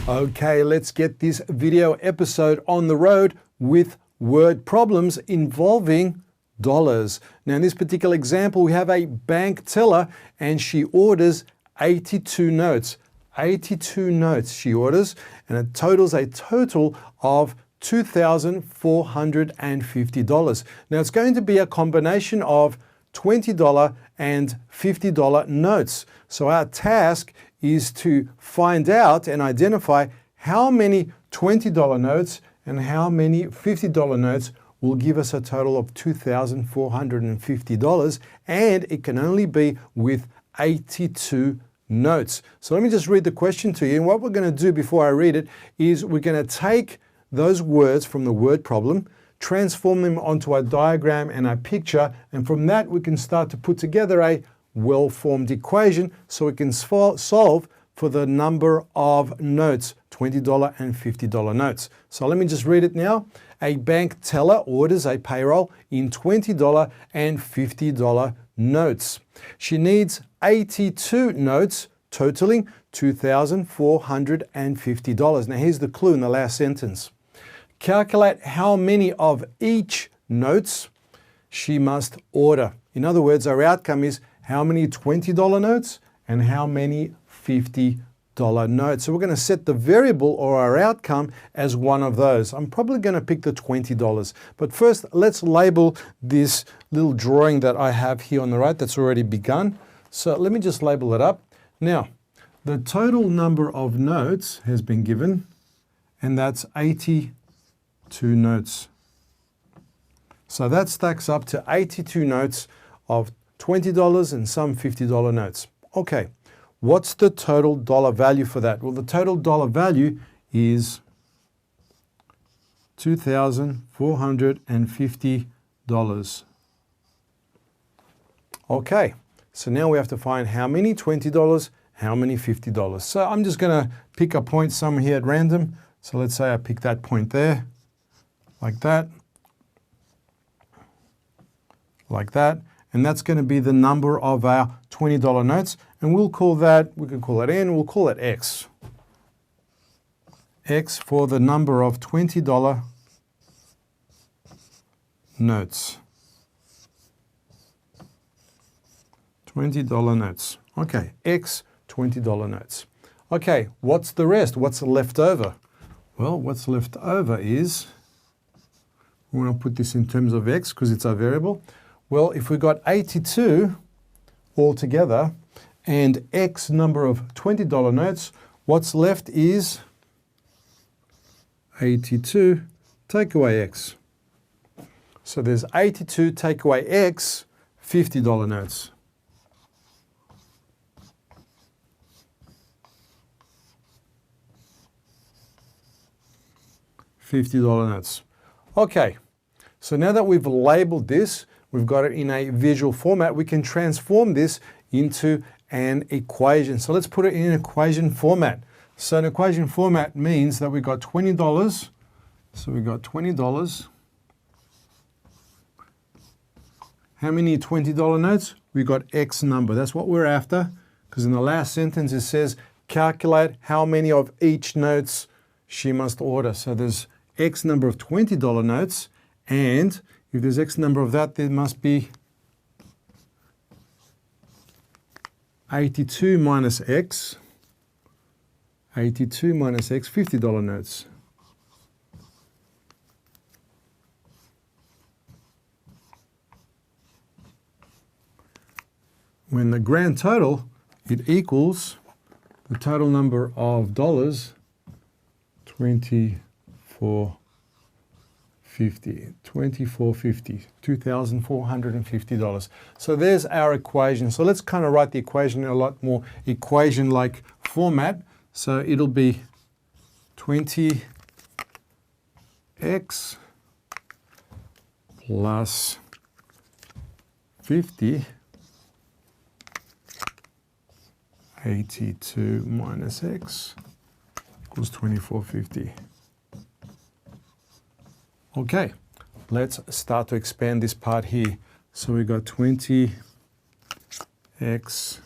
Okay, let's get this video episode on the road with word problems involving dollars. Now in this particular example, we have a bank teller and she orders 82 notes. 82 notes she orders, and it totals a total of $2,450. Now it's going to be a combination of $20 and $50 notes. So our task is to find out and identify how many $20 notes and how many $50 notes will give us a total of $2,450, and it can only be with 82 notes. So let me just read the question to you, and what we're going to do before I read it is we're going to take those words from the word problem, transform them onto a diagram and a picture, and from that we can start to put together a well-formed equation so we can solve for the number of notes, $20 and $50 notes. So let me just read it now. A bank teller orders a payroll in $20 and $50 notes. She needs 82 notes totaling $2,450. Now here's the clue in the last sentence. Calculate how many of each notes she must order. In other words, our outcome is how many $20 notes and how many $50 notes. So we're going to set the variable or our outcome as one of those. I'm probably going to pick the $20. But first, let's label this little drawing that I have here on the right that's already begun. So let me just label it up. Now, the total number of notes has been given, and that's 82 notes. So that stacks up to 82 notes of $20 and some $50 notes. Okay, what's the total dollar value for that? Well, the total dollar value is $2,450. Okay, so now we have to find how many $20, how many $50. So I'm just going to pick a point somewhere here at random. So let's say I pick that point there, like that, like that. And that's going to be the number of our $20 notes. And we'll call that, we can call it N, we'll call it X. X for the number of $20 notes. $20 notes. Okay, X, $20 notes. Okay, what's the rest? What's left over? Well, what's left over is, we want to put this in terms of X because it's our variable. Well, if we got 82 altogether and X number of $20 notes, what's left is 82 take away X. So there's 82 take away X, $50 notes. $50 notes. Okay, so now that we've labeled this, we've got it in a visual format, we can transform this into an equation. So let's put it in an equation format. So an equation format means that we've got $20. So we've got $20. How many $20 notes? We've got X number. That's what we're after, because in the last sentence it says calculate how many of each notes she must order. So there's X number of $20 notes, and if there's X number of that, there must be 82 minus X. 82 minus X, $50 notes. When the grand total, it equals the total number of dollars, $2,450, $2,450. So there's our equation. So let's kind of write the equation in a lot more equation-like format. So it'll be 20x plus 50, 82 minus x equals 2450. Okay, let's start to expand this part here. So we got 20x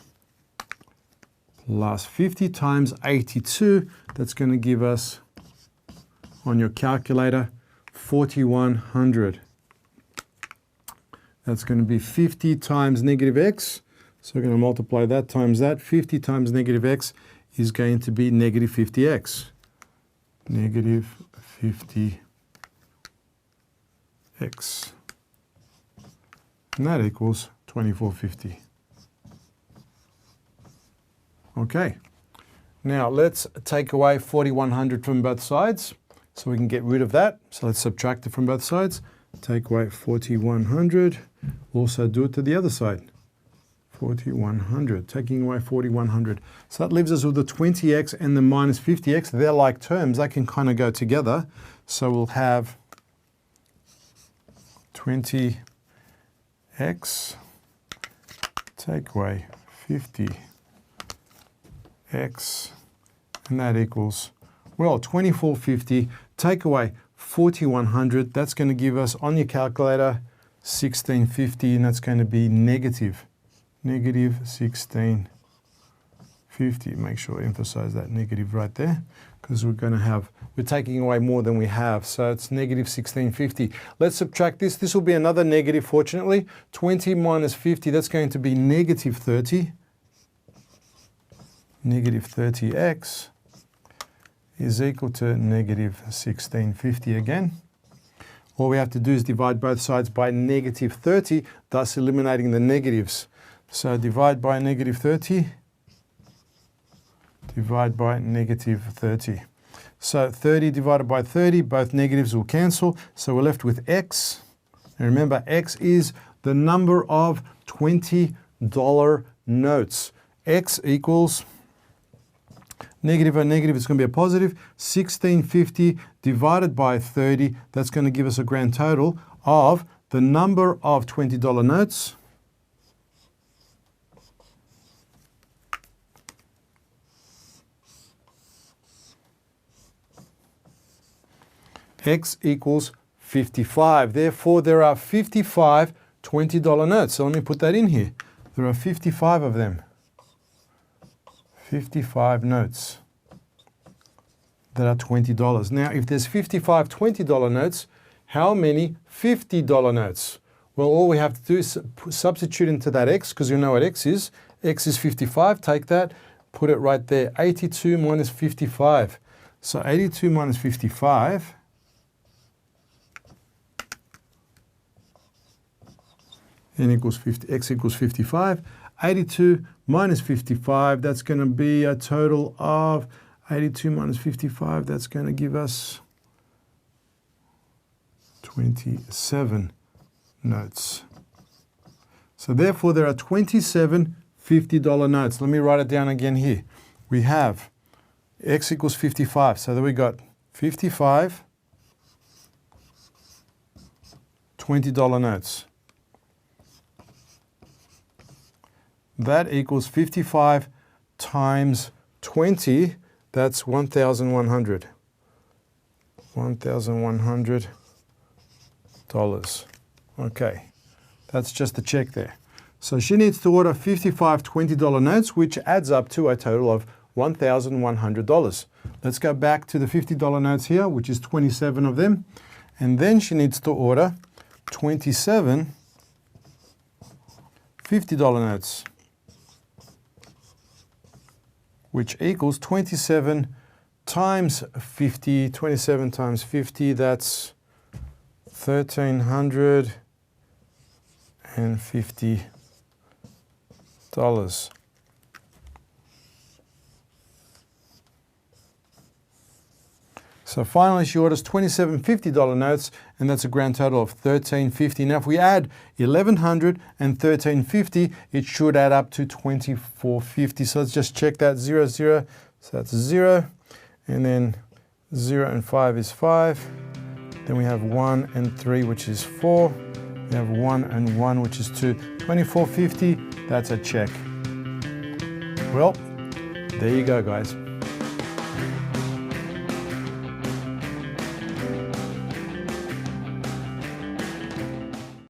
plus 50 times 82. That's going to give us, on your calculator, 4,100. That's going to be 50 times negative x. So we're going to multiply that times that. 50 times negative x is going to be negative 50x. Negative 50x. And that equals 2450. Okay. Now let's take away 4,100 from both sides so we can get rid of that. So let's subtract it from both sides. Take away 4,100. Also do it to the other side. 4,100, taking away 4,100. So that leaves us with the 20x and the minus 50x. They're like terms. They can kind of go together. So we'll have 20x take away 50x, and that equals, well, 2450, take away 4,100, that's going to give us, on your calculator, 1650, and that's going to be negative 1650. Make sure I emphasize that negative right there, because we're taking away more than we have, so it's negative 1650. Let's subtract this. This will be another negative, fortunately. 20 minus 50, that's going to be negative 30. Negative 30x is equal to negative 1650 again. All we have to do is divide both sides by negative 30, thus eliminating the negatives. So divide by negative 30, divide by negative 30. So 30 divided by 30, both negatives will cancel. So we're left with x. And remember, x is the number of $20 notes. X equals, negative and negative, it's going to be a positive. 1650 divided by 30, that's going to give us a grand total of the number of $20 notes. X equals 55. Therefore, there are 55 $20 notes. So let me put that in here. There are 55 of them. 55 notes that are $20. Now, if there's 55 $20 notes, how many $50 notes? Well, all we have to do is substitute into that x, because you know what x is. X is 55. Take that, put it right there. 82 minus 55. So 82 minus 55 n equals 50, x equals 55. 82 minus 55, that's going to be a total of 82 minus 55, that's going to give us 27 notes. So therefore, there are 27 $50 notes. Let me write it down again here. We have x equals 55, so then we got 55 $20 notes. That equals 55 times 20, that's 1,100. $1,100. Okay, that's just the check there. So she needs to order 55 $20 notes, which adds up to a total of $1,100. Let's go back to the $50 notes here, which is 27 of them. And then she needs to order 27 $50 notes, which equals 27 times 50. 27 times 50, that's $1,350. So finally, she orders 27 $50 notes, and that's a grand total of $1,350. Now, if we add 1,100 and $1,350, it should add up to $2,450. So let's just check that. 0, 0. So that's 0. And then 0 and 5 is 5. Then we have 1 and 3, which is 4. We have 1 and 1, which is 2. $2,450, that's a check. Well, there you go, guys.